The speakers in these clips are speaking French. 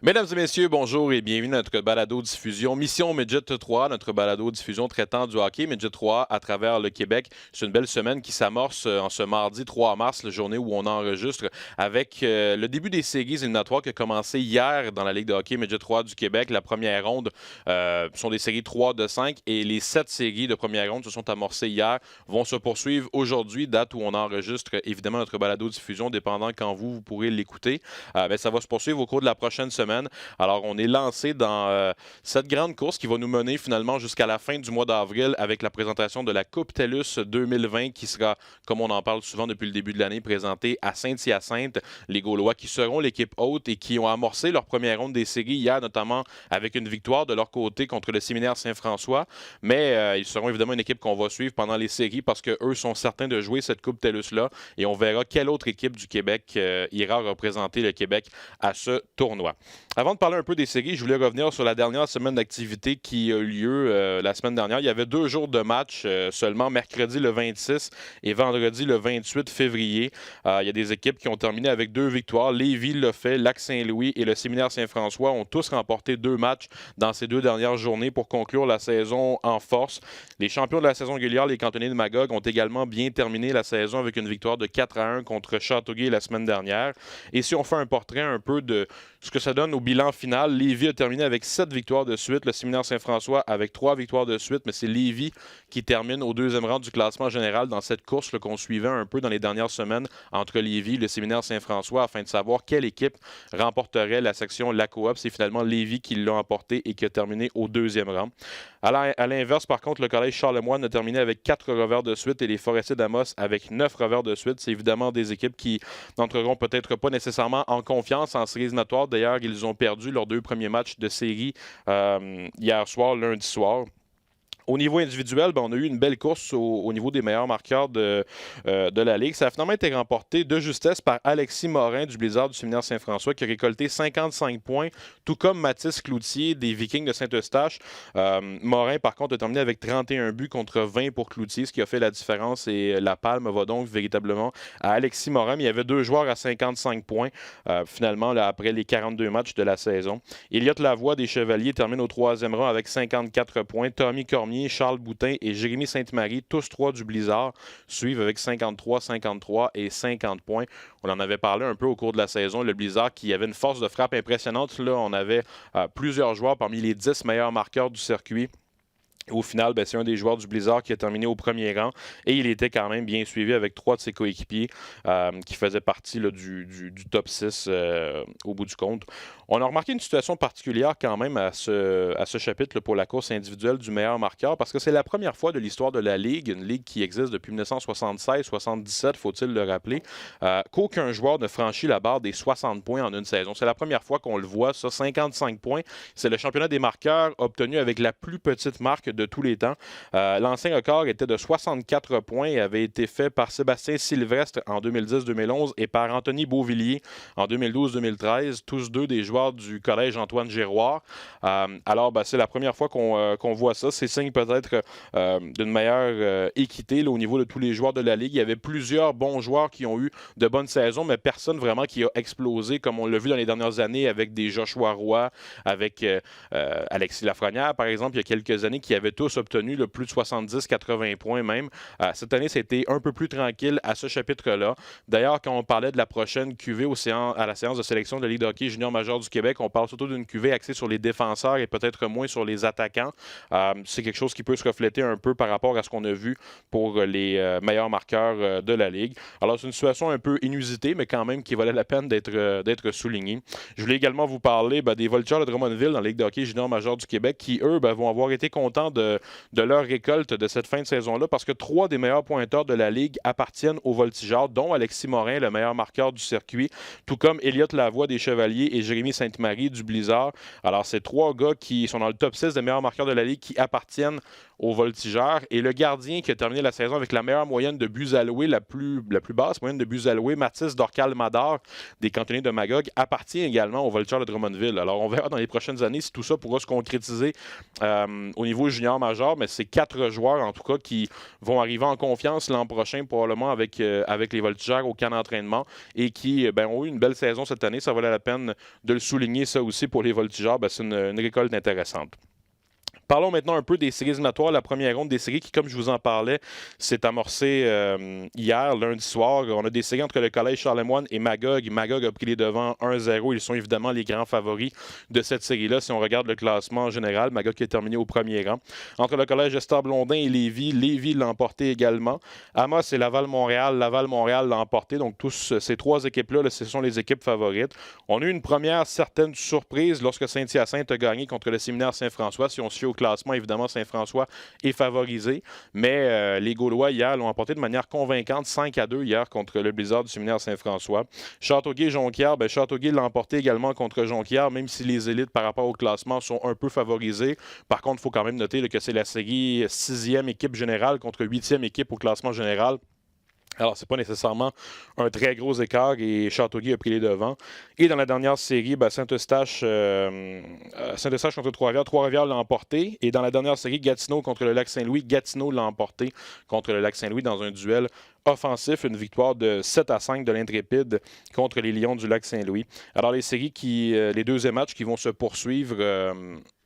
Mesdames et messieurs, bonjour et bienvenue à notre balado-diffusion Mission Midget 3, notre balado-diffusion traitant du hockey Midget 3 à travers le Québec. C'est une belle semaine qui s'amorce en ce mardi 3 mars, la journée où on enregistre, avec le début des séries éliminatoires qui a commencé hier dans la Ligue de hockey Midget 3 du Québec. La première ronde sont des séries 3 de 5 et les 7 séries de première ronde se sont amorcées hier, vont se poursuivre aujourd'hui, date où on enregistre évidemment notre balado-diffusion, dépendant quand vous pourrez l'écouter. Ça va se poursuivre au cours de la prochaine semaine. Alors, on est lancé dans cette grande course qui va nous mener finalement jusqu'à la fin du mois d'avril avec la présentation de la Coupe TELUS 2020 qui sera, comme on en parle souvent depuis le début de l'année, présentée à Saint-Hyacinthe. Les Gaulois qui seront l'équipe haute et qui ont amorcé leur première ronde des séries hier, notamment avec une victoire de leur côté contre le Séminaire Saint-François. Mais ils seront évidemment une équipe qu'on va suivre pendant les séries parce qu'eux sont certains de jouer cette Coupe TELUS-là et on verra quelle autre équipe du Québec ira représenter le Québec à ce tournoi. Avant de parler un peu des séries, je voulais revenir sur la dernière semaine d'activité qui a eu lieu la semaine dernière. Il y avait 2 jours de match seulement, mercredi le 26 et vendredi le 28 février. Il y a des équipes qui ont terminé avec 2 victoires. Lévis l'a fait, Lac-Saint-Louis et le Séminaire Saint-François ont tous remporté 2 matchs dans ces 2 dernières journées pour conclure la saison en force. Les champions de la saison régulière, les cantonniers de Magog, ont également bien terminé la saison avec une victoire de 4-1 contre Châteauguay la semaine dernière. Et si on fait un portrait un peu de ce que ça donne au bilan final, Lévis a terminé avec 7 victoires de suite, le Séminaire Saint-François avec 3 victoires de suite, mais c'est Lévis qui termine au 2e rang du classement général dans cette course qu'on suivait un peu dans les dernières semaines entre Lévis et le Séminaire Saint-François afin de savoir quelle équipe remporterait la section La Coop. C'est finalement Lévis qui l'a emporté et qui a terminé au 2e rang. À l'inverse, par contre, le Collège Charlemagne a terminé avec 4 revers de suite et les Forestiers d'Amos avec 9 revers de suite. C'est évidemment des équipes qui n'entreront peut-être pas nécessairement en confiance en séries éliminatoires. D'ailleurs, ils ont perdu leurs 2 premiers matchs de série hier soir, lundi soir. Au niveau individuel, on a eu une belle course au niveau des meilleurs marqueurs de la Ligue. Ça a finalement été remporté de justesse par Alexis Morin du Blizzard du Séminaire Saint-François qui a récolté 55 points, tout comme Mathis Cloutier des Vikings de Saint-Eustache. Morin, par contre, a terminé avec 31 buts contre 20 pour Cloutier, ce qui a fait la différence et la palme va donc véritablement à Alexis Morin. Mais il y avait 2 joueurs à 55 points finalement là, après les 42 matchs de la saison. Elliott Lavoie des Chevaliers termine au 3e rang avec 54 points. Tommy Cormier, Charles Boutin et Jérémy Sainte-Marie, tous 3 du Blizzard, suivent avec 53, 53 et 50 points. On en avait parlé un peu au cours de la saison. Le Blizzard qui avait une force de frappe impressionnante. Là, on avait plusieurs joueurs parmi les 10 meilleurs marqueurs du circuit. Au final, c'est un des joueurs du Blizzard qui a terminé au 1er rang et il était quand même bien suivi avec 3 de ses coéquipiers qui faisaient partie là, du top 6 au bout du compte. On a remarqué une situation particulière quand même à ce chapitre là, pour la course individuelle du meilleur marqueur parce que c'est la première fois de l'histoire de la Ligue, une Ligue qui existe depuis 1976-77, faut-il le rappeler, qu'aucun joueur ne franchit la barre des 60 points en une saison. C'est la première fois qu'on le voit, ça, 55 points. C'est le championnat des marqueurs obtenu avec la plus petite marque de tous les temps. L'ancien record était de 64 points et avait été fait par Sébastien Sylvestre en 2010-2011 et par Anthony Beauvillier en 2012-2013, tous 2 des joueurs du Collège Antoine Giroir. Alors, c'est la première fois qu'on voit ça. C'est signe peut-être d'une meilleure équité là, au niveau de tous les joueurs de la Ligue. Il y avait plusieurs bons joueurs qui ont eu de bonnes saisons, mais personne vraiment qui a explosé comme on l'a vu dans les dernières années avec des Joshua Roy, avec Alexis Lafrenière, par exemple, il y a quelques années, qui avaient tous obtenu le plus de 70-80 points même. Cette année, c'était un peu plus tranquille à ce chapitre-là. D'ailleurs, quand on parlait de la prochaine QV à la séance de sélection de la Ligue de hockey junior majeur du Québec, on parle surtout d'une QV axée sur les défenseurs et peut-être moins sur les attaquants. C'est quelque chose qui peut se refléter un peu par rapport à ce qu'on a vu pour les meilleurs marqueurs de la Ligue. Alors, c'est une situation un peu inusitée, mais quand même qui valait la peine d'être soulignée. Je voulais également vous parler des Voltigeurs de Drummondville dans la Ligue de hockey junior majeur du Québec qui, eux, vont avoir été contents de leur récolte de cette fin de saison-là parce que 3 des meilleurs pointeurs de la Ligue appartiennent aux Voltigeurs, dont Alexis Morin, le meilleur marqueur du circuit, tout comme Elliott Lavoie des Chevaliers et Jérémy Sainte-Marie du Blizzard. Alors, c'est 3 gars qui sont dans le top 6 des meilleurs marqueurs de la Ligue qui appartiennent aux Voltigeurs. Et le gardien qui a terminé la saison avec la meilleure moyenne de buts alloués, la plus basse moyenne de buts alloués, Mathis Dorcal-Madar des cantonniers de Magog, appartient également aux Voltigeurs de Drummondville. Alors, on verra dans les prochaines années si tout ça pourra se concrétiser au niveau junior junior majeur, mais c'est 4 joueurs, en tout cas, qui vont arriver en confiance l'an prochain, probablement avec les Voltigeurs au camp d'entraînement et qui ont eu une belle saison cette année. Ça valait la peine de le souligner, ça aussi, pour les Voltigeurs. C'est une récolte intéressante. Parlons maintenant un peu des séries éliminatoires. La première ronde des séries qui, comme je vous en parlais, s'est amorcée hier, lundi soir. On a des séries entre le Collège Charlemagne et Magog. Magog a pris les devants 1-0. Ils sont évidemment les grands favoris de cette série-là. Si on regarde le classement en général, Magog qui est terminé au premier rang. Entre le Collège Esther-Blondin et Lévis, Lévis l'a emporté également. Amos et Laval-Montréal, Laval-Montréal l'a emporté. Donc, tous ces 3 équipes-là, ce sont les équipes favorites. On a eu une première certaine surprise lorsque Saint-Hyacinthe a gagné contre le Séminaire Saint-François. Si on se fie au classement, évidemment, Saint-François est favorisé. Mais les Gaulois, hier, l'ont emporté de manière convaincante, 5-2 hier contre le Blizzard du Séminaire Saint-François. Châteauguay-Jonquière, Châteauguay l'a emporté également contre Jonquière, même si les élites, par rapport au classement, sont un peu favorisées. Par contre, il faut quand même noter que c'est la série 6e équipe générale contre 8e équipe au classement général. Alors, c'est pas nécessairement un très gros écart et Châteauguay a pris les devants. Et dans la dernière série, Saint-Eustache contre Trois-Rivières. Trois-Rivières l'a emporté. Et dans la dernière série, Gatineau contre le Lac-Saint-Louis. Gatineau l'a emporté contre le Lac-Saint-Louis dans un duel offensif, une victoire de 7-5 de l'Intrépide contre les Lions du Lac-Saint-Louis. Alors, les deuxièmes matchs qui vont se poursuivre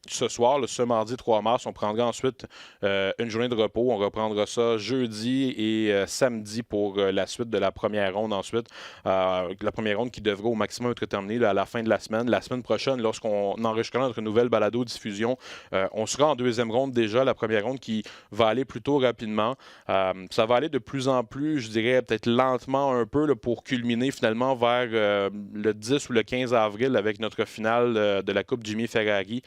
ce soir, ce mardi 3 mars, on prendra ensuite une journée de repos. On reprendra ça jeudi et samedi pour la suite de la première ronde ensuite. La première ronde qui devrait au maximum être terminée à la fin de la semaine. La semaine prochaine, lorsqu'on enregistrera notre nouvelle balado-diffusion, on sera en deuxième ronde déjà. La première ronde qui va aller plutôt rapidement. Ça va aller de plus en plus, je dirais, peut-être lentement un peu pour culminer finalement vers le 10 ou le 15 avril avec notre finale de la Coupe Jimmy Ferrari.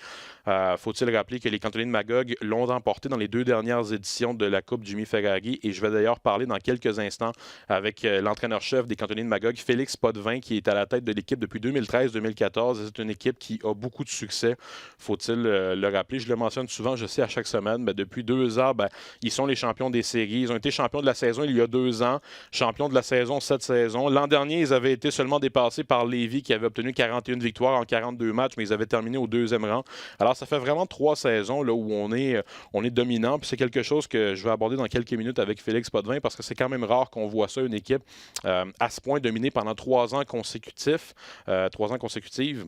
Faut-il rappeler que les cantonniers de Magog l'ont remporté dans les 2 dernières éditions de la Coupe Jimmy Ferrari et je vais d'ailleurs parler dans quelques instants avec l'entraîneur-chef des cantonniers de Magog, Félix Potvin, qui est à la tête de l'équipe depuis 2013-2014. C'est une équipe qui a beaucoup de succès, faut-il le rappeler. Je le mentionne souvent, je sais, à chaque semaine, mais depuis 2 ans, ils sont les champions des séries. Ils ont été champions de la saison il y a 2 ans, champions de la saison cette saison. L'an dernier, ils avaient été seulement dépassés par Lévis qui avait obtenu 41 victoires en 42 matchs, mais ils avaient terminé au 2e rang. Alors, ça fait vraiment 3 saisons là, où on est dominant. Puis c'est quelque chose que je vais aborder dans quelques minutes avec Félix Potvin parce que c'est quand même rare qu'on voit ça, une équipe à ce point dominée pendant 3 ans consécutifs. 3 ans consécutifs.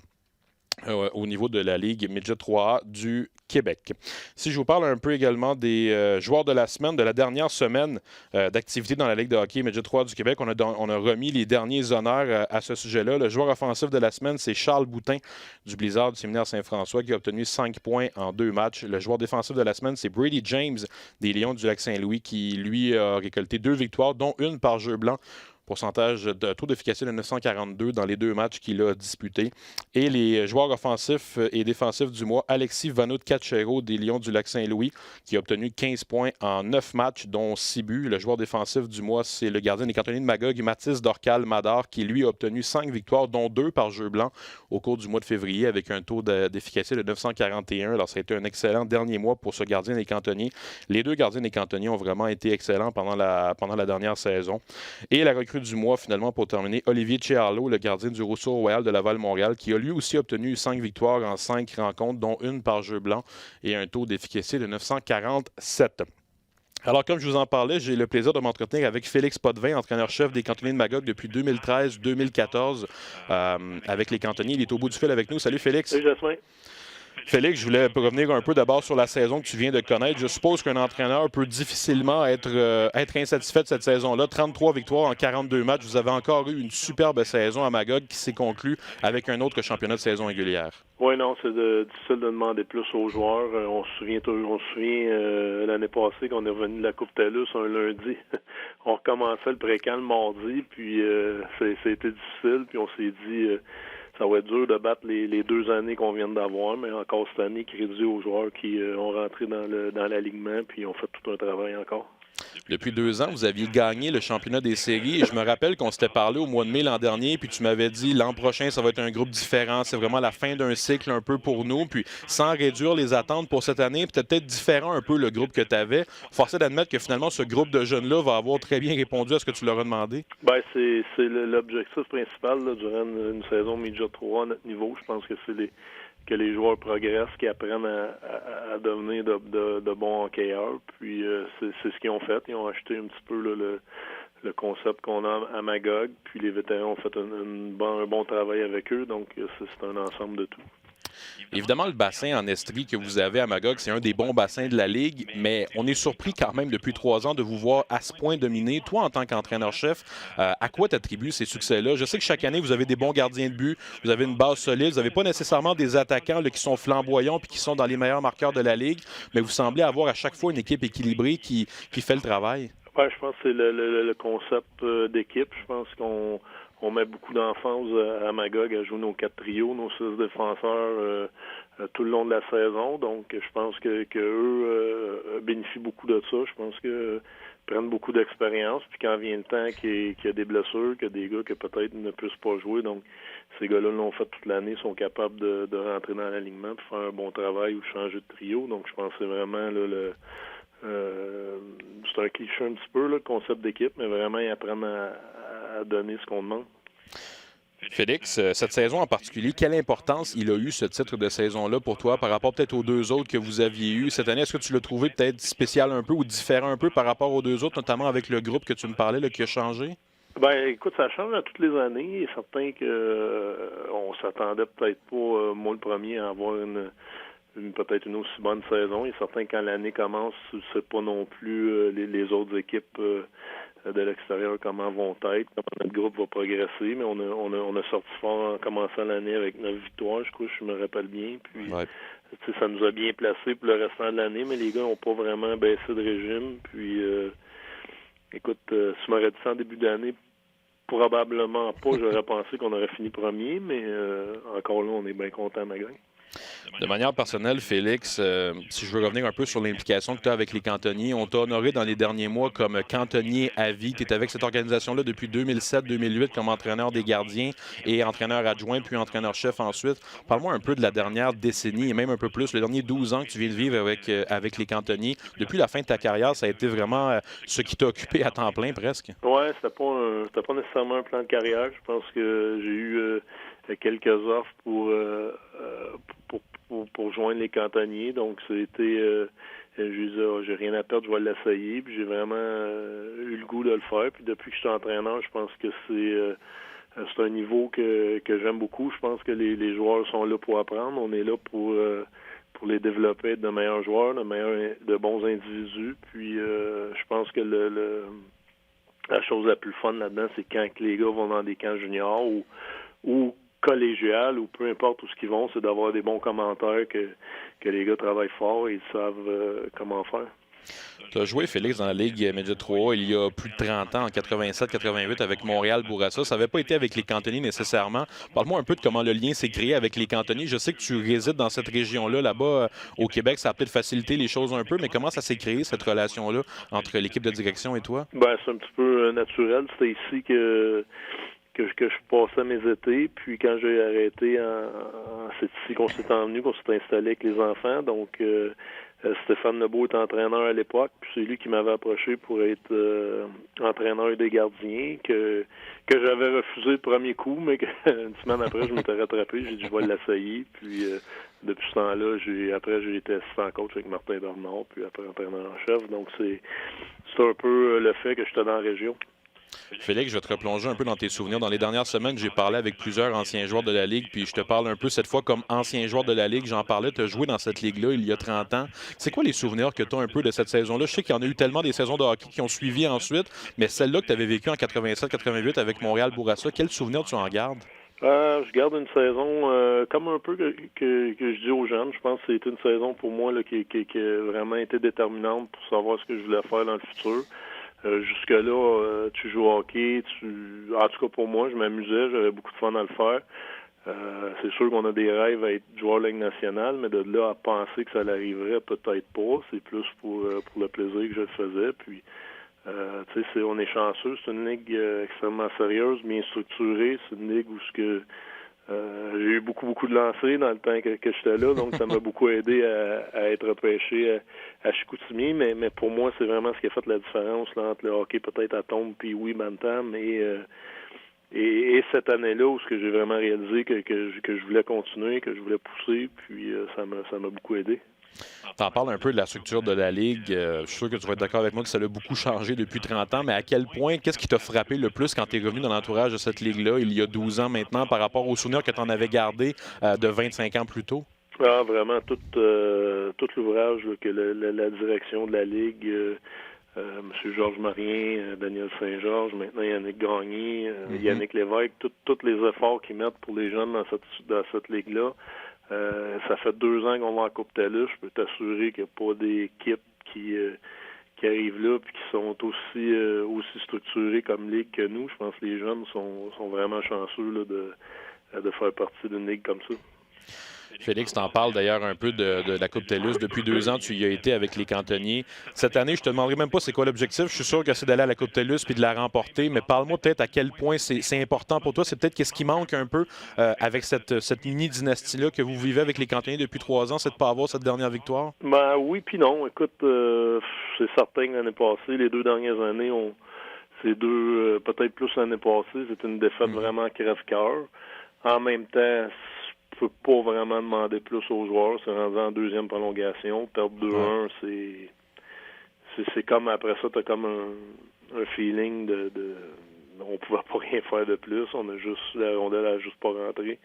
Au niveau de la Ligue Midget 3A du Québec. Si je vous parle un peu également des joueurs de la semaine, de la dernière semaine d'activité dans la Ligue de hockey Midget 3A du Québec, on a remis les derniers honneurs à ce sujet-là. Le joueur offensif de la semaine, c'est Charles Boutin du Blizzard du Séminaire Saint-François qui a obtenu 5 points en 2 matchs. Le joueur défensif de la semaine, c'est Brady James des Lions du Lac-Saint-Louis qui, lui, a récolté 2 victoires, dont une par jeu blanc. Pourcentage de taux d'efficacité de 942 dans les 2 matchs qu'il a disputés. Et les joueurs offensifs et défensifs du mois, Alexis Vanout-Cachero des Lions du Lac-Saint-Louis, qui a obtenu 15 points en 9 matchs, dont 6 buts. Le joueur défensif du mois, c'est le gardien des cantonniers de Magog, Mathis Dorcal-Madar, qui lui a obtenu 5 victoires, dont 2 par jeu blanc au cours du mois de février, avec un taux d'efficacité de 941. Alors, ça a été un excellent dernier mois pour ce gardien des cantonniers. Les 2 gardiens des cantonniers ont vraiment été excellents pendant la dernière saison. Et la recrue du mois, finalement, pour terminer, Olivier Tchéarlo, le gardien du Rousseau Royal de Laval-Montréal, qui a lui aussi obtenu 5 victoires en 5 rencontres, dont une par jeu blanc et un taux d'efficacité de 947. Alors, comme je vous en parlais, j'ai le plaisir de m'entretenir avec Félix Potvin, entraîneur-chef des cantonniers de Magog depuis 2013-2014 avec les cantonniers. Il est au bout du fil avec nous. Salut, Félix. Salut, Jasmin. Félix, je voulais revenir un peu d'abord sur la saison que tu viens de connaître. Je suppose qu'un entraîneur peut difficilement être insatisfait de cette saison-là. 33 victoires en 42 matchs. Vous avez encore eu une superbe saison à Magog qui s'est conclue avec un autre championnat de saison régulière. Oui, non, c'est difficile de demander plus aux joueurs. On se souvient l'année passée qu'on est revenu de la Coupe TELUS un lundi. On recommençait le pré-camp le mardi, puis c'était difficile, puis on s'est dit... ça va être dur de battre les 2 années qu'on vient d'avoir, mais encore cette année, crédit aux joueurs qui ont rentré dans l'alignement puis ont fait tout un travail encore. Depuis 2 ans, vous aviez gagné le championnat des séries et je me rappelle qu'on s'était parlé au mois de mai l'an dernier puis tu m'avais dit l'an prochain, ça va être un groupe différent. C'est vraiment la fin d'un cycle un peu pour nous. Puis sans réduire les attentes pour cette année, peut-être différent un peu le groupe que tu avais. Forcé d'admettre que finalement, ce groupe de jeunes-là va avoir très bien répondu à ce que tu leur as demandé. Bien, c'est l'objectif principal là, durant une saison Midget 3 à notre niveau. Je pense que c'est que les joueurs progressent, qu'ils apprennent à devenir de bons hockeyeurs. Puis c'est ce qu'ils ont fait. Ils ont acheté un petit peu là, le concept qu'on a à Magog. Puis les vétérans ont fait un bon travail avec eux. Donc c'est un ensemble de tout. Évidemment, le bassin en Estrie que vous avez à Magog, c'est un des bons bassins de la Ligue, mais on est surpris quand même depuis 3 ans de vous voir à ce point dominer. Toi, en tant qu'entraîneur-chef, à quoi t'attribues ces succès-là? Je sais que chaque année, vous avez des bons gardiens de but, vous avez une base solide, vous n'avez pas nécessairement des attaquants là, qui sont flamboyants puis qui sont dans les meilleurs marqueurs de la Ligue, mais vous semblez avoir à chaque fois une équipe équilibrée qui fait le travail. Ouais, je pense que c'est le concept d'équipe. Je pense qu'on met beaucoup d'enfance à Magog à jouer nos 4 trios, nos 6 défenseurs tout le long de la saison. Donc, je pense que eux bénéficient beaucoup de ça. Je pense que prennent beaucoup d'expérience. Puis quand vient le temps qu'il y a des blessures, qu'il y a des gars qui peut-être ne puissent pas jouer, donc ces gars-là l'ont fait toute l'année, sont capables de rentrer dans l'alignement puis faire un bon travail ou changer de trio. Donc, je pense que c'est vraiment là, c'est un cliché un petit peu, là, le concept d'équipe, mais vraiment, ils apprennent à donner ce qu'on demande. Félix, cette saison en particulier, quelle importance il a eu ce titre de saison-là pour toi par rapport peut-être aux 2 autres que vous aviez eus cette année? Est-ce que tu l'as trouvé peut-être spécial un peu ou différent un peu par rapport aux 2 autres, notamment avec le groupe que tu me parlais là, qui a changé? Ben, écoute, ça change à toutes les années. Il est certain que on s'attendait peut-être pas, moi le premier, à avoir peut-être une aussi bonne saison. Il est certain que quand l'année commence, c'est pas non plus les autres équipes de l'extérieur comment vont être, comment notre groupe va progresser, mais on a sorti fort en commençant l'année avec 9 victoires, je crois, je me rappelle bien. Puis ça nous a bien placé pour le restant de l'année, mais les gars n'ont pas vraiment baissé de régime. Puis écoute, si tu m'aurais dit ça en début d'année, probablement pas, j'aurais pensé qu'on aurait fini premier, mais encore là, on est bien content, ma gang. De manière personnelle, Félix, si je veux revenir un peu sur l'implication que tu as avec les cantonniers, on t'a honoré dans les derniers mois comme cantonnier à vie. Tu es avec cette organisation-là depuis 2007-2008 comme entraîneur des gardiens et entraîneur adjoint, puis entraîneur-chef ensuite. Parle-moi un peu de la dernière décennie et même un peu plus, les derniers 12 ans que tu viens de vivre avec les cantonniers. Depuis la fin de ta carrière, ça a été vraiment ce qui t'a occupé à temps plein presque. Oui, c'était pas nécessairement un plan de carrière. Je pense que j'ai eu quelques offres pour joindre les cantonniers. Donc, c'était j'ai rien à perdre, je vais l'essayer. Puis j'ai vraiment eu le goût de le faire. Puis depuis que je suis entraîneur, je pense que c'est un niveau que j'aime beaucoup. Je pense que les joueurs sont là pour apprendre. On est là pour les développer, être de meilleurs joueurs, de bons individus. Puis je pense que la chose la plus fun là-dedans, c'est quand les gars vont dans des camps juniors ou collégial ou peu importe où ce qu'ils vont, c'est d'avoir des bons commentaires que les gars travaillent fort et ils savent comment faire. Tu as joué, Félix, dans la Ligue Média 3 il y a plus de 30 ans, en 87-88, avec Montréal-Bourassa. Ça n'avait pas été avec les cantonniers nécessairement. Parle-moi un peu de comment le lien s'est créé avec les cantonniers. Je sais que tu résides dans cette région-là, là-bas, au Québec. Ça a peut-être facilité les choses un peu, mais comment ça s'est créé, cette relation-là, entre l'équipe de direction et toi? Ben, c'est un petit peu naturel. C'était ici que je passais mes étés, puis quand j'ai arrêté, c'est ici qu'on s'est envenu, qu'on s'est installé avec les enfants. Donc, Stéphane Lebeau était entraîneur à l'époque, puis c'est lui qui m'avait approché pour être entraîneur des gardiens, que j'avais refusé le premier coup, mais une semaine après, je m'étais rattrapé, j'ai dit je vais l'essayer, puis depuis ce temps-là, j'ai été assistant coach avec Martin Bernard, puis après entraîneur en chef. Donc, c'est un peu le fait que j'étais dans la région. Félix, je vais te replonger un peu dans tes souvenirs. Dans les dernières semaines, j'ai parlé avec plusieurs anciens joueurs de la Ligue, puis je te parle un peu cette fois comme ancien joueur de la Ligue. J'en parlais, tu as joué dans cette Ligue-là il y a 30 ans. C'est quoi les souvenirs que tu as un peu de cette saison-là? Je sais qu'il y en a eu tellement des saisons de hockey qui ont suivi ensuite, mais celle-là que tu avais vécue en 87-88 avec Montréal-Bourassa, quel souvenir tu en gardes? Je garde une saison comme un peu que je dis aux jeunes. Je pense que c'est une saison pour moi là, qui a vraiment été déterminante pour savoir ce que je voulais faire dans le futur. Jusque-là, tu joues au hockey, en tout cas pour moi, je m'amusais, j'avais beaucoup de fun à le faire. C'est sûr qu'on a des rêves à être joueur de Ligue nationale, mais de là à penser que ça l'arriverait, peut-être pas. C'est plus pour le plaisir que je le faisais. Puis, tu sais, on est chanceux. C'est une ligue extrêmement sérieuse, bien structurée. C'est une ligue où j'ai eu beaucoup de lancers dans le temps que j'étais là, donc ça m'a beaucoup aidé à être repêché à Chicoutimi, mais pour moi, c'est vraiment ce qui a fait la différence là, entre le hockey peut-être à tombe puis oui, bantam Et cette année-là, où ce que j'ai vraiment réalisé que je voulais continuer, que je voulais pousser, puis ça m'a beaucoup aidé. Tu en parles un peu de la structure de la Ligue. Je suis sûr que tu vas être d'accord avec moi que ça a beaucoup changé depuis 30 ans, mais à quel point, qu'est-ce qui t'a frappé le plus quand tu es revenu dans l'entourage de cette Ligue-là, il y a 12 ans maintenant, par rapport aux souvenirs que tu en avais gardés de 25 ans plus tôt? Ah, vraiment, tout l'ouvrage que la direction de la Ligue, M. Georges Marien, Daniel Saint-Georges, maintenant Yannick Gagné, Yannick Lévesque, tous les efforts qu'ils mettent pour les jeunes dans cette Ligue-là. Ça fait 2 ans qu'on va en Coupe TELUS. Je peux t'assurer qu'il n'y a pas d'équipe qui arrivent là et qui sont aussi structurées comme Ligue que nous. Je pense que les jeunes sont vraiment chanceux là, de faire partie d'une Ligue comme ça. Félix, t'en parles d'ailleurs un peu de la Coupe TELUS. Depuis 2 ans, tu y as été avec les Cantonniers. Cette année, je te demanderai même pas c'est quoi l'objectif. Je suis sûr que c'est d'aller à la Coupe TELUS puis de la remporter, mais parle-moi peut-être à quel point c'est important pour toi. C'est peut-être qu'est-ce qui manque un peu avec cette mini-dynastie-là que vous vivez avec les Cantonniers depuis 3 ans, c'est de ne pas avoir cette dernière victoire? Ben oui puis non. Écoute, c'est certain que l'année passée, les 2 dernières années, c'est peut-être plus l'année passée, c'était une défaite vraiment crève-cœur. En même temps, je peux pas vraiment demander plus aux joueurs. C'est rendu en 2e prolongation. Perdre 2-1, c'est comme après ça, t'as comme un feeling on pouvait pas rien faire de plus. La rondelle a juste pas rentré.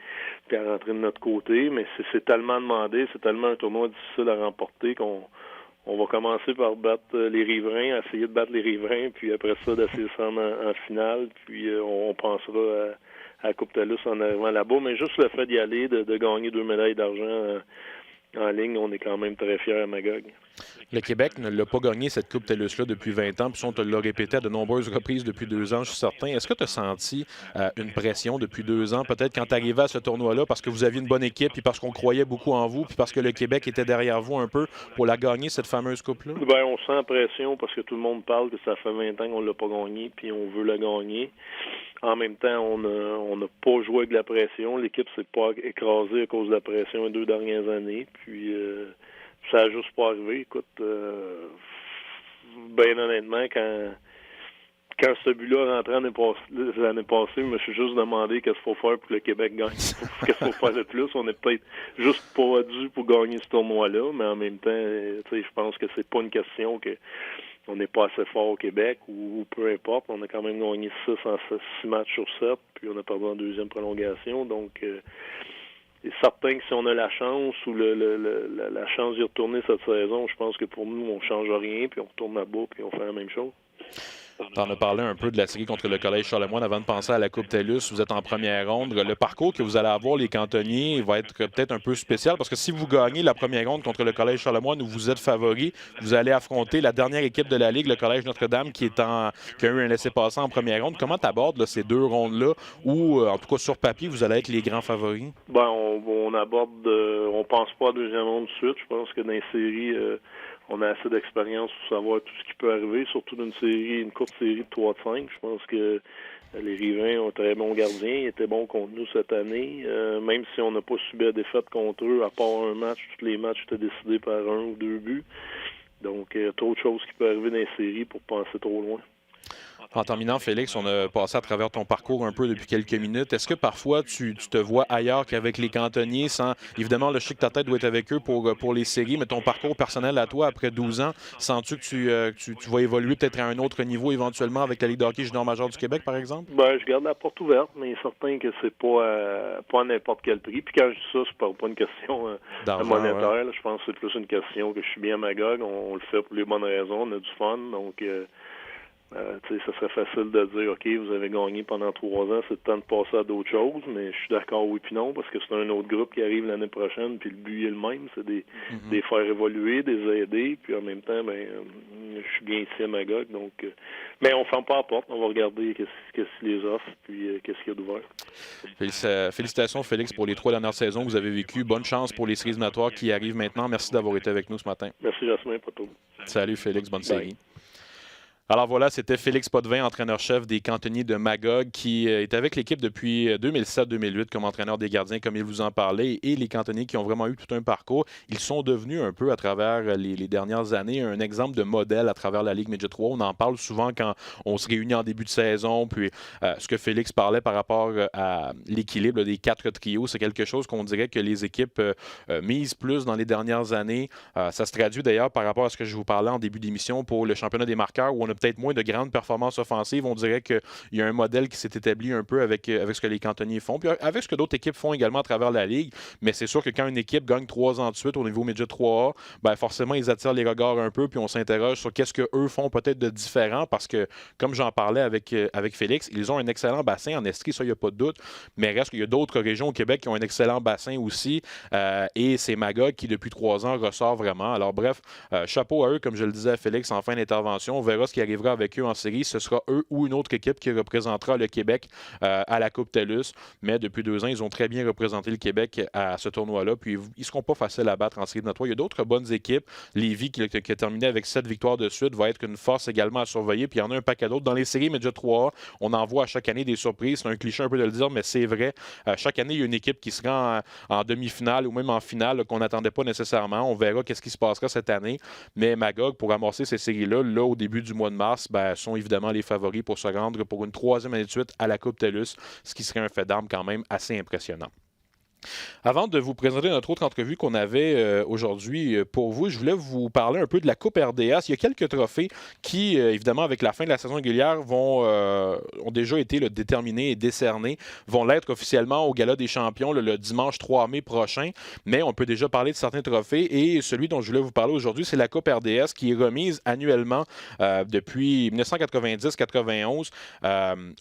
Puis elle a rentré de notre côté. Mais c'est tellement demandé, c'est tellement un tournoi difficile à remporter qu'on va commencer par battre les riverains, essayer de battre les riverains, puis après ça, d'essayer de se rendre en finale. Puis on pensera à la Coupe TELUS en arrivant là-bas, mais juste le fait d'y aller, de gagner 2 médailles d'argent en ligne, on est quand même très fiers à Magog. Le Québec ne l'a pas gagné, cette Coupe TELUS-là, depuis 20 ans, puis on te l'a répété à de nombreuses reprises depuis 2 ans, je suis certain. Est-ce que tu as senti une pression depuis 2 ans, peut-être quand tu arrivais à ce tournoi-là, parce que vous aviez une bonne équipe, puis parce qu'on croyait beaucoup en vous, puis parce que le Québec était derrière vous un peu pour la gagner, cette fameuse Coupe-là? Ben, on sent la pression parce que tout le monde parle que ça fait 20 ans qu'on ne l'a pas gagné, puis on veut la gagner. En même temps, on n'a pas joué avec la pression. L'équipe s'est pas écrasée à cause de la pression les 2 dernières années. Puis ça n'a juste pas arrivé. Écoute, bien honnêtement, quand ce but-là rentrait l'année passée, je me suis juste demandé qu'est-ce qu'il faut faire pour que le Québec gagne. Qu'est-ce qu'il faut faire de plus. On est peut-être juste pas dû pour gagner ce tournoi-là, mais en même temps, je pense que c'est pas une question que on n'est pas assez fort au Québec ou peu importe. On a quand même gagné 6 matchs sur 7, puis on a perdu en 2e prolongation. Donc, c'est certain que si on a la chance ou la chance d'y retourner cette saison, je pense que pour nous, on ne change rien, puis on retourne là-bas, puis on fait la même chose. Tu en as parlé un peu de la série contre le Collège Charlemagne avant de penser à la Coupe TELUS. Vous êtes en première ronde. Le parcours que vous allez avoir, les Cantonniers, va être peut-être un peu spécial parce que si vous gagnez la première ronde contre le Collège Charlemagne où vous êtes favori, vous allez affronter la dernière équipe de la Ligue, le Collège Notre-Dame, qui a eu un laissez-passer en première ronde. Comment tu abordes ces 2 rondes-là où, en tout cas sur papier, vous allez être les grands favoris? Ben, on aborde, on pense pas à la 2e ronde tout de suite. Je pense que dans les séries, on a assez d'expérience pour savoir tout ce qui peut arriver, surtout d'une courte série de 3-5. Je pense que les Riverains ont un très bon gardien. Ils étaient bons contre nous cette année. Même si on n'a pas subi la défaite contre eux, à part un match, tous les matchs étaient décidés par 1 ou 2 buts. Donc, il y a trop de choses qui peuvent arriver dans les séries pour penser trop loin. En terminant, Félix, on a passé à travers ton parcours un peu depuis quelques minutes. Est-ce que parfois tu te vois ailleurs qu'avec les Cantonniers? Évidemment, je sais que ta tête doit être avec eux pour les séries, mais ton parcours personnel à toi, après 12 ans, sens-tu que tu vas évoluer peut-être à un autre niveau éventuellement avec la Ligue de hockey junior major du Québec, par exemple? Ben, je garde la porte ouverte, mais certain que c'est pas à n'importe quel prix. Puis quand je dis ça, c'est pas une question monétaire. Ouais. Je pense que c'est plus une question que je suis bien à Magog. On le fait pour les bonnes raisons. On a du fun, donc... ça serait facile de dire, OK, vous avez gagné pendant 3 ans, c'est le temps de passer à d'autres choses, mais je suis d'accord oui puis non, parce que c'est un autre groupe qui arrive l'année prochaine, puis le but est le même, c'est des faire évoluer, des aider, puis en même temps, je suis bien ici à Magog, donc... mais on ne ferme pas la porte, on va regarder qu'est-ce qu'ils les offrent, puis qu'est-ce qu'il y a d'ouvert. Félicitations, Félix, pour les 3 dernières saisons que vous avez vécues. Bonne chance pour les séries éliminatoires qui arrivent maintenant. Merci d'avoir été avec nous ce matin. Merci, Jasmin, pas tout. Salut, Félix, bonne série. Alors voilà, c'était Félix Potvin, entraîneur-chef des cantonniers de Magog, qui est avec l'équipe depuis 2007-2008 comme entraîneur des gardiens, comme il vous en parlait, et les cantonniers qui ont vraiment eu tout un parcours. Ils sont devenus un peu, à travers les dernières années, un exemple de modèle à travers la Ligue Midget 3. On en parle souvent quand on se réunit en début de saison, puis ce que Félix parlait par rapport à l'équilibre des 4 trios, c'est quelque chose qu'on dirait que les équipes misent plus dans les dernières années. Ça se traduit d'ailleurs par rapport à ce que je vous parlais en début d'émission pour le championnat des marqueurs, où on a peut-être moins de grandes performances offensives. On dirait qu'il y a un modèle qui s'est établi un peu avec ce que les cantonniers font, puis avec ce que d'autres équipes font également à travers la Ligue. Mais c'est sûr que quand une équipe gagne 3 ans de suite au niveau Midget 3A, ben forcément, ils attirent les regards un peu, puis on s'interroge sur qu'est-ce qu'eux font peut-être de différent, parce que, comme j'en parlais avec Félix, ils ont un excellent bassin en Estrie, ça, il n'y a pas de doute, mais reste qu'il y a d'autres régions au Québec qui ont un excellent bassin aussi, et c'est Magog qui, depuis 3 ans, ressort vraiment. Alors bref, chapeau à eux, comme je le disais à Félix en fin d'intervention. On verra ce qui arrivera avec eux en série. Ce sera eux ou une autre équipe qui représentera le Québec à la Coupe TELUS. Mais depuis 2 ans, ils ont très bien représenté le Québec à ce tournoi-là. Puis ils ne seront pas faciles à battre en série de notre. Il y a d'autres bonnes équipes. Lévis, qui a terminé avec 7 victoires de suite, va être une force également à surveiller. Puis il y en a un paquet d'autres. Dans les séries Midget 3A, on en voit à chaque année des surprises. C'est un cliché un peu de le dire, mais c'est vrai. Chaque année, il y a une équipe qui se rend en demi-finale ou même en finale qu'on n'attendait pas nécessairement. On verra qu'est-ce qui se passera cette année. Mais Magog, pour amorcer ces séries-là, là, au début du mois de mars, sont évidemment les favoris pour se rendre pour une 3e année de suite à la Coupe TELUS, ce qui serait un fait d'armes quand même assez impressionnant. Avant de vous présenter notre autre entrevue qu'on avait aujourd'hui pour vous, je voulais vous parler un peu de la Coupe RDS. Il y a quelques trophées qui, évidemment, avec la fin de la saison régulière, ont déjà été déterminés et décernés, vont l'être officiellement au Gala des champions le dimanche 3 mai prochain. Mais on peut déjà parler de certains trophées et celui dont je voulais vous parler aujourd'hui, c'est la Coupe RDS qui est remise annuellement depuis 1990-91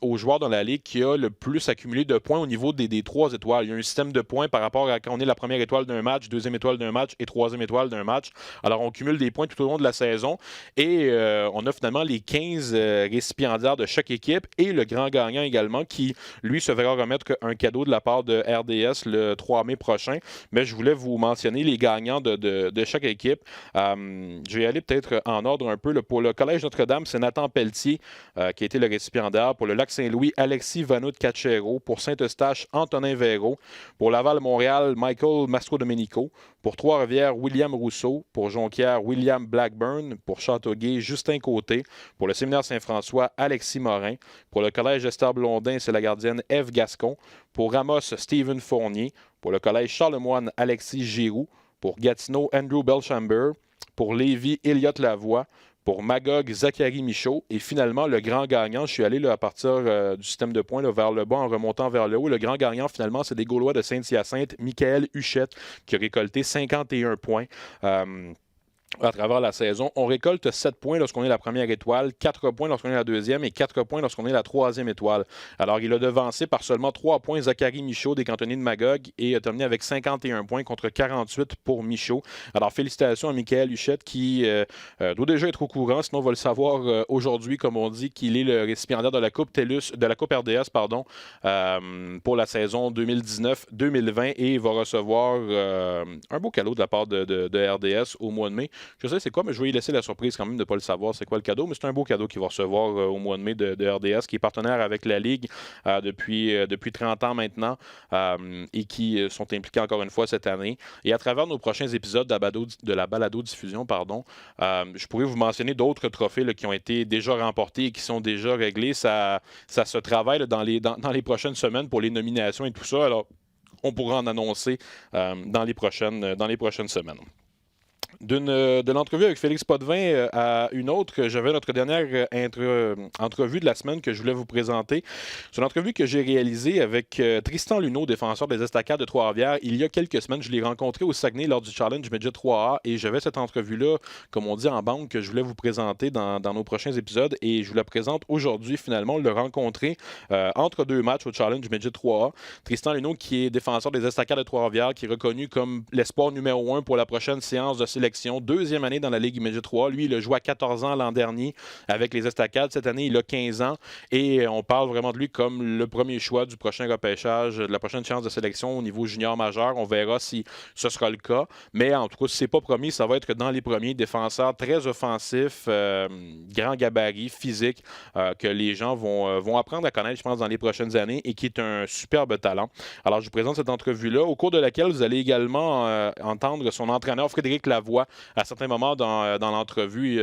aux joueurs dans la Ligue qui a le plus accumulé de points au niveau des 3 étoiles. Il y a un système de points par rapport à quand on est la première étoile d'un match, 2e étoile d'un match et 3e étoile d'un match. Alors, on cumule des points tout au long de la saison et on a finalement les 15 récipiendaires de chaque équipe et le grand gagnant également qui, lui, se verra remettre un cadeau de la part de RDS le 3 mai prochain. Mais je voulais vous mentionner les gagnants de chaque équipe. Je vais aller peut-être en ordre un peu. Pour le Collège Notre-Dame, c'est Nathan Pelletier qui a été le récipiendaire. Pour le Lac-Saint-Louis, Alexis Vanout-Cachero. Pour Saint-Eustache, Antonin Véraud. Pour Laval-Montréal, Michael Mastro-Domenico. Pour Trois-Rivières, William Rousseau. Pour Jonquière, William Blackburn. Pour Châteauguay, Justin Côté. Pour le Séminaire Saint-François, Alexis Morin. Pour le Collège Esther Blondin, c'est la gardienne Ève Gascon. Pour Ramos, Stephen Fournier. Pour le Collège Charlemagne, Alexis Giroux. Pour Gatineau, Andrew Belchamber. Pour Lévis, Elliott Lavoie. Pour Magog, Zachary Michaud. Et finalement, le grand gagnant, je suis allé à partir du système de points vers le bas en remontant vers le haut. Le grand gagnant, finalement, c'est des Gaulois de Saint-Hyacinthe, Michael Huchette, qui a récolté 51 points. À travers la saison. On récolte 7 points lorsqu'on est la première étoile, 4 points lorsqu'on est la deuxième et 4 points lorsqu'on est la 3e étoile. Alors, il a devancé par seulement 3 points Zachary Michaud des cantonniers de Magog et a terminé avec 51 points contre 48 pour Michaud. Alors, félicitations à Michael Huchette qui doit déjà être au courant, sinon on va le savoir aujourd'hui, comme on dit, qu'il est le récipiendaire de la Coupe TELUS, de la Coupe RDS, pour la saison 2019-2020 et il va recevoir un beau cadeau de la part de RDS au mois de mai. Je sais c'est quoi, mais je vais lui laisser la surprise quand même de ne pas le savoir c'est quoi le cadeau, mais c'est un beau cadeau qu'il va recevoir au mois de mai de RDS, qui est partenaire avec la Ligue depuis 30 ans maintenant et qui sont impliqués encore une fois cette année. Et à travers nos prochains épisodes de la balado-diffusion, je pourrais vous mentionner d'autres trophées là, qui ont été déjà remportés et qui sont déjà réglés. Ça se travaille là, dans les prochaines semaines pour les nominations et tout ça. Alors, on pourra en annoncer dans les prochaines semaines. De l'entrevue avec Félix Potvin à une autre, j'avais notre dernière entrevue de la semaine que je voulais vous présenter. C'est une entrevue que j'ai réalisée avec Tristan Luneau, défenseur des Estacades de Trois-Rivières. Il y a quelques semaines, je l'ai rencontré au Saguenay lors du Challenge Midget 3A et j'avais cette entrevue-là, comme on dit en banque, que je voulais vous présenter dans nos prochains épisodes et je vous la présente aujourd'hui. Finalement, on l'a rencontré entre 2 matchs au Challenge Midget 3A. Tristan Luneau, qui est défenseur des Estacades de Trois-Rivières, qui est reconnu comme l'espoir numéro 1 pour la prochaine séance de sélection sélection. Deuxième année dans la Ligue Midget 3. Lui, il a joué à 14 ans l'an dernier avec les Estacades. Cette année, il a 15 ans et on parle vraiment de lui comme le premier choix du prochain repêchage, de la prochaine chance de sélection au niveau junior majeur. On verra si ce sera le cas. Mais en tout cas, si ce n'est pas promis, ça va être dans les premiers défenseurs très offensifs, grand gabarit, physique, que les gens vont apprendre à connaître, je pense, dans les prochaines années et qui est un superbe talent. Alors, je vous présente cette entrevue-là, au cours de laquelle vous allez également entendre son entraîneur, Frédéric Lavoie, à certains moments dans l'entrevue.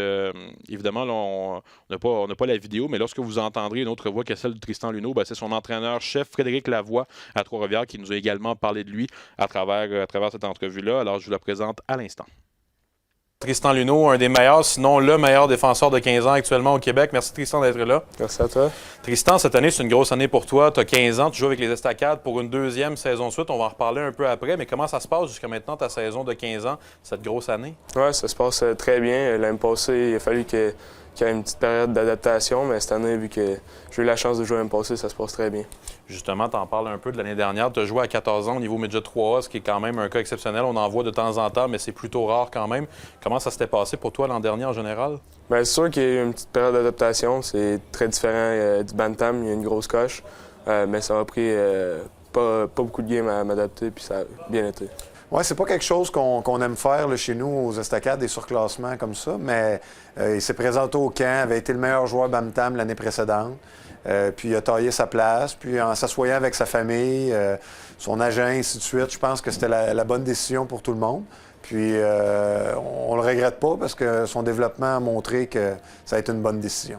Évidemment, là, on n'a pas la vidéo, mais lorsque vous entendrez une autre voix que celle de Tristan Luneau, c'est son entraîneur-chef, Frédéric Lavoie, à Trois-Rivières, qui nous a également parlé de lui à travers cette entrevue-là. Alors, je vous la présente à l'instant. Tristan Luneau, un des meilleurs, sinon le meilleur défenseur de 15 ans actuellement au Québec. Merci Tristan d'être là. Merci à toi. Tristan, cette année, c'est une grosse année pour toi. Tu as 15 ans, tu joues avec les Estacades pour une deuxième saison de suite. On va en reparler un peu après, mais comment ça se passe jusqu'à maintenant, ta saison de 15 ans, cette grosse année? Oui, ça se passe très bien. L'année passée, il a fallu qu'il y ait une petite période d'adaptation, mais cette année, vu que j'ai eu la chance de jouer l'année passée, ça se passe très bien. Justement, tu en parles un peu de l'année dernière. Tu as joué à 14 ans au niveau Midget 3A, ce qui est quand même un cas exceptionnel. On en voit de temps en temps, mais c'est plutôt rare quand même. Comment ça s'était passé pour toi l'an dernier en général? Bien, c'est sûr qu'il y a eu une petite période d'adaptation. C'est très différent du bantam. Il y a une grosse coche. Mais ça m'a pris pas beaucoup de games à m'adapter, puis ça a bien été. Oui, c'est pas quelque chose qu'on aime faire là, chez nous aux Estacades, des surclassements comme ça, mais il s'est présenté au camp, avait été le meilleur joueur Bantam l'année précédente. Puis il a taillé sa place, puis en s'assoyant avec sa famille, son agent, ainsi de suite, je pense que c'était la bonne décision pour tout le monde. Puis on le regrette pas parce que son développement a montré que ça a été une bonne décision.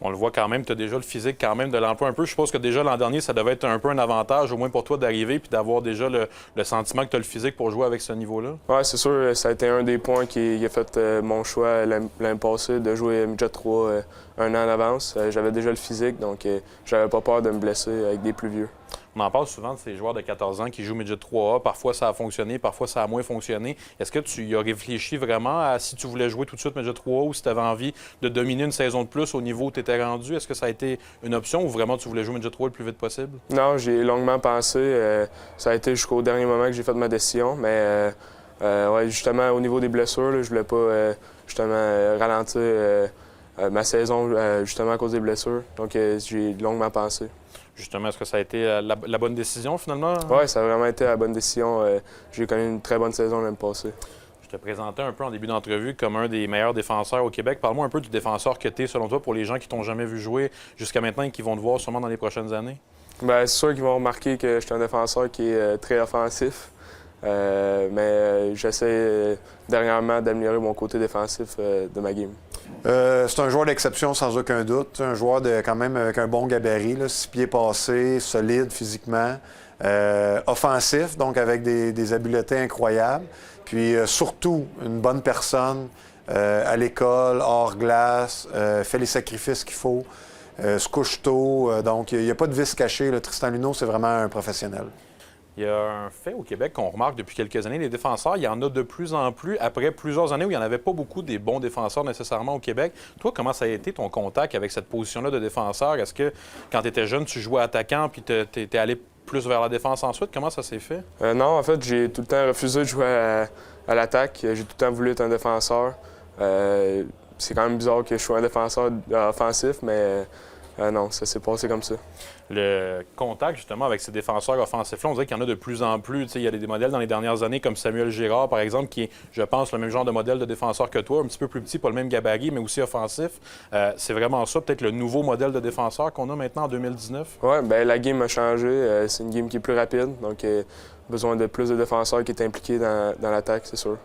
On le voit quand même, tu as déjà le physique quand même de l'emploi un peu. Je suppose que déjà l'an dernier, ça devait être un peu un avantage, au moins pour toi, d'arriver puis d'avoir déjà le sentiment que tu as le physique pour jouer avec ce niveau-là. Oui, c'est sûr. Ça a été un des points qui a fait mon choix l'année passée de jouer Midget 3 un an en avance. J'avais déjà le physique, donc j'avais pas peur de me blesser avec des plus vieux. On en parle souvent de ces joueurs de 14 ans qui jouent Midget 3A. Parfois, ça a fonctionné, parfois, ça a moins fonctionné. Est-ce que tu y as réfléchi vraiment à si tu voulais jouer tout de suite Midget 3A ou si tu avais envie de dominer une saison de plus au niveau où tu étais rendu? Est-ce que ça a été une option ou vraiment tu voulais jouer Midget 3A le plus vite possible? Non, j'ai longuement pensé. Ça a été jusqu'au dernier moment que j'ai fait ma décision. Mais ouais, justement, au niveau des blessures, là, je voulais pas ralentir ma saison justement à cause des blessures. Donc, j'ai longuement pensé. Justement, est-ce que ça a été la bonne décision finalement? Oui, ça a vraiment été la bonne décision. J'ai connu une très bonne saison l'année passée. Je te présentais un peu en début d'entrevue comme un des meilleurs défenseurs au Québec. Parle-moi un peu du défenseur que tu es, selon toi, pour les gens qui t'ont jamais vu jouer jusqu'à maintenant et qui vont te voir sûrement dans les prochaines années. Bien, c'est sûr qu'ils vont remarquer que je suis un défenseur qui est très offensif. Mais j'essaie dernièrement d'améliorer mon côté défensif de ma game. C'est un joueur d'exception sans aucun doute. Un joueur quand même avec un bon gabarit, 6 pieds passés, solide physiquement, offensif, donc avec des habiletés incroyables. Puis surtout, une bonne personne à l'école, hors glace, fait les sacrifices qu'il faut, se couche tôt. Donc il n'y a pas de vice caché. Tristan Luneau, c'est vraiment un professionnel. Il y a un fait au Québec qu'on remarque depuis quelques années, les défenseurs, il y en a de plus en plus, après plusieurs années où il n'y en avait pas beaucoup des bons défenseurs nécessairement au Québec. Toi, comment ça a été ton contact avec cette position-là de défenseur? Est-ce que quand tu étais jeune, tu jouais attaquant puis tu es allé plus vers la défense ensuite? Comment ça s'est fait? Non, en fait, j'ai tout le temps refusé de jouer à l'attaque. J'ai tout le temps voulu être un défenseur. C'est quand même bizarre que je sois un défenseur offensif, mais non, ça s'est passé comme ça. Le contact, justement, avec ces défenseurs offensifs-là, on dirait qu'il y en a de plus en plus. Il y a des modèles dans les dernières années, comme Samuel Girard, par exemple, qui est, je pense, le même genre de modèle de défenseur que toi, un petit peu plus petit, pas le même gabarit, mais aussi offensif. C'est vraiment ça, peut-être le nouveau modèle de défenseur qu'on a maintenant en 2019? Oui, bien, la game a changé. C'est une game qui est plus rapide, donc besoin de plus de défenseurs qui est impliqués dans l'attaque, c'est sûr.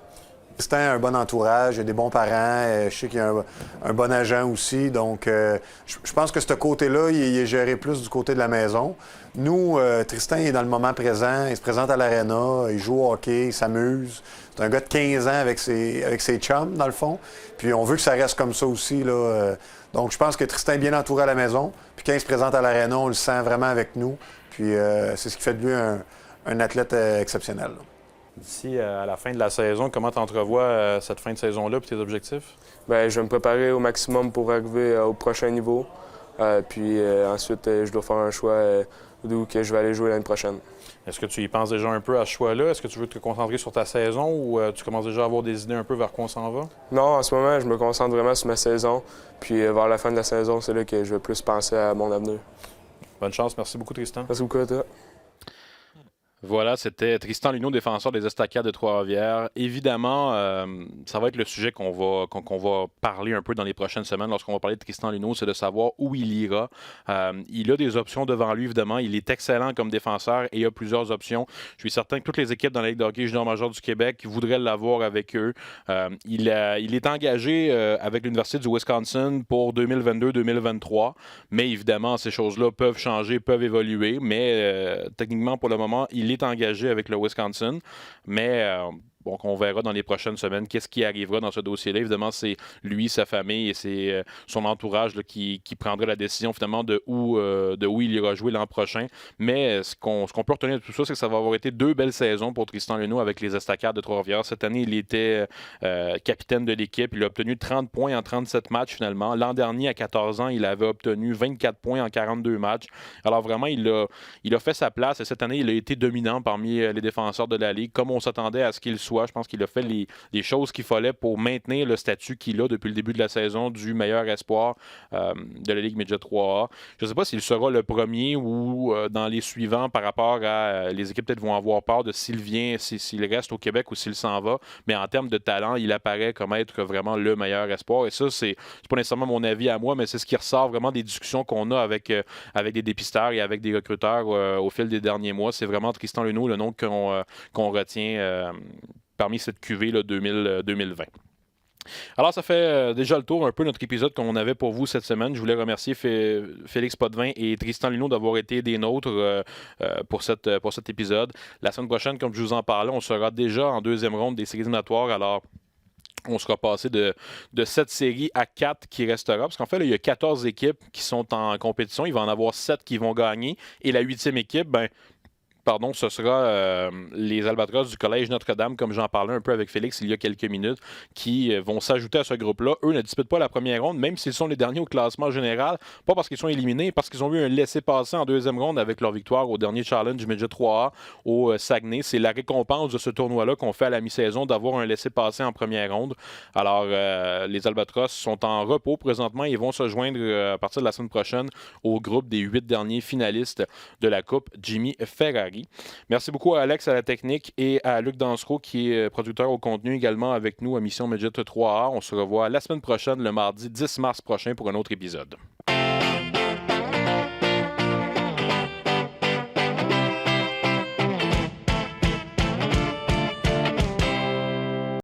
Tristan a un bon entourage, il a des bons parents, je sais qu'il y a un bon agent aussi. Donc, je pense que ce côté-là, il est géré plus du côté de la maison. Nous, Tristan il est dans le moment présent, il se présente à l'aréna, il joue au hockey, il s'amuse. C'est un gars de 15 ans avec ses chums, dans le fond. Puis on veut que ça reste comme ça aussi, là. Donc, je pense que Tristan est bien entouré à la maison. Puis quand il se présente à l'aréna, on le sent vraiment avec nous. Puis c'est ce qui fait de lui un athlète exceptionnel, là. D'ici à la fin de la saison, comment tu entrevois cette fin de saison-là et tes objectifs? Bien, je vais me préparer au maximum pour arriver au prochain niveau. Puis ensuite, je dois faire un choix d'où que je vais aller jouer l'année prochaine. Est-ce que tu y penses déjà un peu à ce choix-là? Est-ce que tu veux te concentrer sur ta saison ou tu commences déjà à avoir des idées un peu vers quoi on s'en va? Non, en ce moment, je me concentre vraiment sur ma saison. Puis vers la fin de la saison, c'est là que je vais plus penser à mon avenir. Bonne chance. Merci beaucoup, Tristan. Merci beaucoup à toi. Voilà, c'était Tristan Luneau, défenseur des Estacades de Trois-Rivières. Évidemment, ça va être le sujet qu'on va parler un peu dans les prochaines semaines lorsqu'on va parler de Tristan Luneau, c'est de savoir où il ira. Il a des options devant lui, évidemment. Il est excellent comme défenseur et il a plusieurs options. Je suis certain que toutes les équipes dans la Ligue de hockey junior major du Québec voudraient l'avoir avec eux. Il est engagé avec l'Université du Wisconsin pour 2022-2023, mais évidemment, ces choses-là peuvent changer, peuvent évoluer, mais techniquement, pour le moment, il est engagé avec le Wisconsin, mais donc on verra dans les prochaines semaines qu'est-ce qui arrivera dans ce dossier-là. Évidemment, c'est lui, sa famille et c'est son entourage là, qui prendra la décision finalement de où il ira jouer l'an prochain. Mais ce qu'on peut retenir de tout ça, c'est que ça va avoir été 2 belles saisons pour Tristan Luneau avec les Estacades de Trois-Rivières. Cette année, il était capitaine de l'équipe. Il a obtenu 30 points en 37 matchs finalement. L'an dernier, à 14 ans, il avait obtenu 24 points en 42 matchs. Alors vraiment, il a fait sa place et cette année, il a été dominant parmi les défenseurs de la Ligue, comme on s'attendait à ce qu'il soit. Je pense qu'il a fait les choses qu'il fallait pour maintenir le statut qu'il a depuis le début de la saison du meilleur espoir de la Ligue Midget 3A. Je ne sais pas s'il sera le premier ou dans les suivants par rapport à les équipes peut-être vont avoir peur de s'il vient, s'il reste au Québec ou s'il s'en va. Mais en termes de talent, il apparaît comme être vraiment le meilleur espoir. Et ça, c'est pas nécessairement mon avis à moi, mais c'est ce qui ressort vraiment des discussions qu'on a avec des dépisteurs et avec des recruteurs au fil des derniers mois. C'est vraiment Tristan Luneau, le nom qu'on retient parmi cette cuvée là, 2020. Alors, ça fait déjà le tour un peu notre épisode qu'on avait pour vous cette semaine. Je voulais remercier Félix Potvin et Tristan Luneau d'avoir été des nôtres pour cet épisode. La semaine prochaine, comme je vous en parlais, on sera déjà en 2e ronde des séries éliminatoires. Alors, on sera passé de 7 séries à 4 qui restera. Parce qu'en fait, là, il y a 14 équipes qui sont en compétition. Il va en avoir 7 qui vont gagner. Et la 8e équipe, ce sera les Albatros du Collège Notre-Dame, comme j'en parlais un peu avec Félix il y a quelques minutes, qui vont s'ajouter à ce groupe-là. Eux ne disputent pas la première ronde, même s'ils sont les derniers au classement général, pas parce qu'ils sont éliminés, parce qu'ils ont eu un laissez-passer en 2e ronde avec leur victoire au dernier challenge du Midget 3A au Saguenay. C'est la récompense de ce tournoi-là qu'on fait à la mi-saison, d'avoir un laissez-passer en première ronde. Alors, les Albatros sont en repos présentement et vont se joindre à partir de la semaine prochaine au groupe des 8 derniers finalistes de la Coupe Jimmy Ferrari. Merci beaucoup à Alex à la technique et à Luc Dansereau qui est producteur au contenu également avec nous à Mission Midget 3A. On se revoit la semaine prochaine, le mardi 10 mars prochain pour un autre épisode.